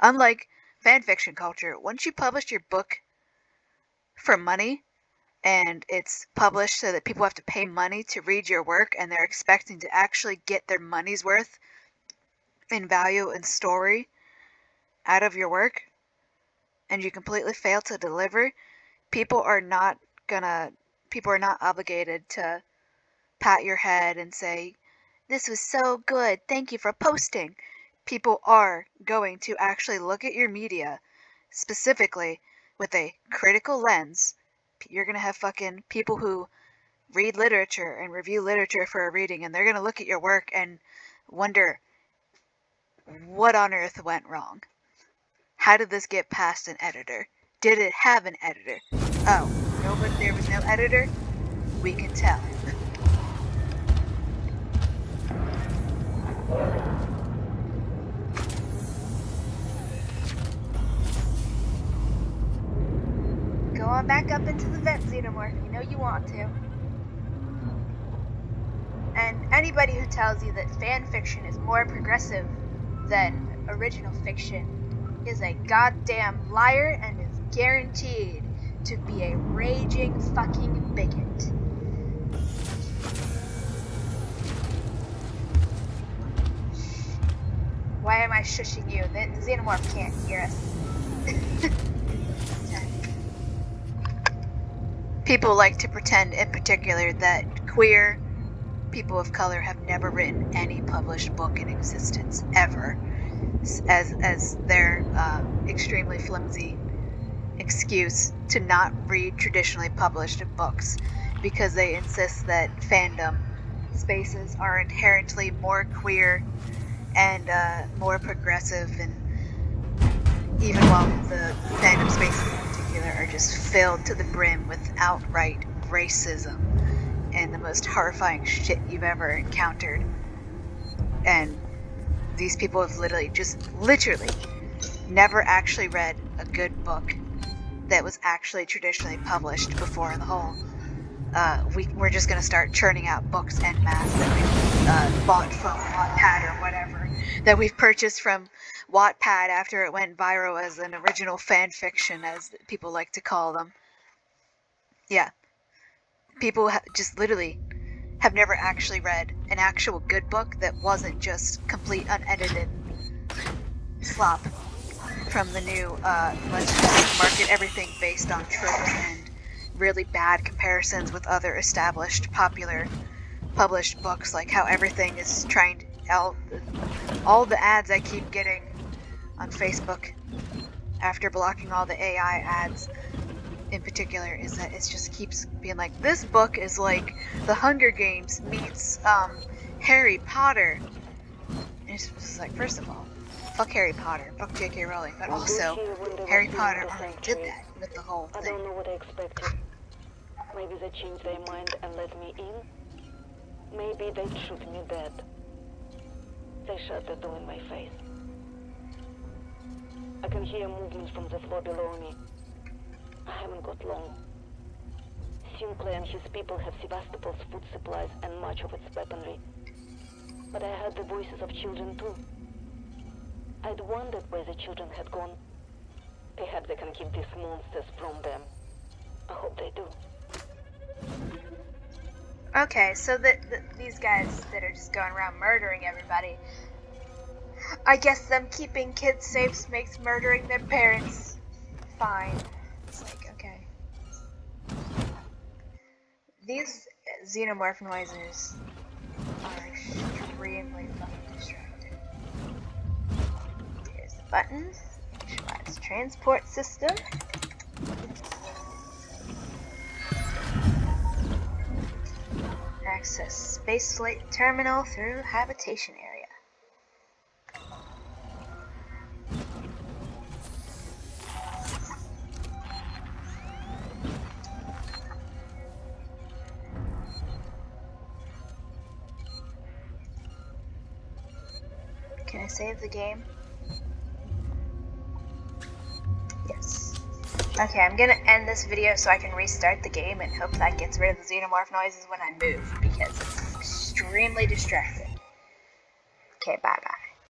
Unlike fanfiction culture, once you publish your book for money, and it's published so that people have to pay money to read your work, and they're expecting to actually get their money's worth in value and story out of your work, and you completely fail to deliver, people are not obligated to pat your head and say, "This was so good, thank you for posting." People are going to actually look at your media, specifically with a critical lens. You're going to have fucking people who read literature and review literature for a reading, and they're going to look at your work and wonder, what on earth went wrong? How did this get past an editor? Did it have an editor? Oh, there was no editor, we can tell. Go on back up into the vent, Xenomorph. You know you want to. And anybody who tells you that fan fiction is more progressive than original fiction is a goddamn liar and is guaranteed to be a raging fucking bigot. Why am I shushing you? The Xenomorph can't hear us. People like to pretend in particular that queer people of color have never written any published book in existence ever, as their extremely flimsy excuse to not read traditionally published books, because they insist that fandom spaces are inherently more queer and more progressive, and even while the fandom spaces in particular are just filled to the brim with outright racism and the most horrifying shit you've ever encountered. And these people have literally never actually read a good book that was actually traditionally published before the whole we're just going to start churning out books en masse that we've bought from Wattpad or whatever, that we've purchased from Wattpad after it went viral as an original fan fiction, as people like to call them. Yeah. People just literally have never actually read an actual good book that wasn't just complete unedited slop from the new let's just market everything based on tropes and really bad comparisons with other established popular published books, like how everything is trying to all the ads I keep getting on Facebook after blocking all the AI ads in particular is that it just keeps being like, this book is like The Hunger Games meets Harry Potter. And it's just like, first of all, fuck Harry Potter, fuck J.K. Rowling, but also Harry Potter already did that with the whole thing. I don't know what I expected. Maybe they changed their mind and let me in. Maybe they'd shoot me dead. They shut the door in my face. I can hear movements from the floor below me. I haven't got long. Sinclair and his people have Sevastopol's food supplies and much of its weaponry. But I heard the voices of children too. I'd wondered where the children had gone. Perhaps they can keep these monsters from them. I hope they do. Okay, so these guys that are just going around murdering everybody, I guess them keeping kids safe makes murdering their parents fine. It's like, okay. These xenomorph noises are extremely fucking distracting. There's the buttons. Initialize transport system. Access spaceflight terminal through habitation area. Can I save the game? Yes. Okay, I'm gonna end this video so I can restart the game and hope that gets rid of the xenomorph noises when I move, because it's extremely distracting. Okay, bye-bye.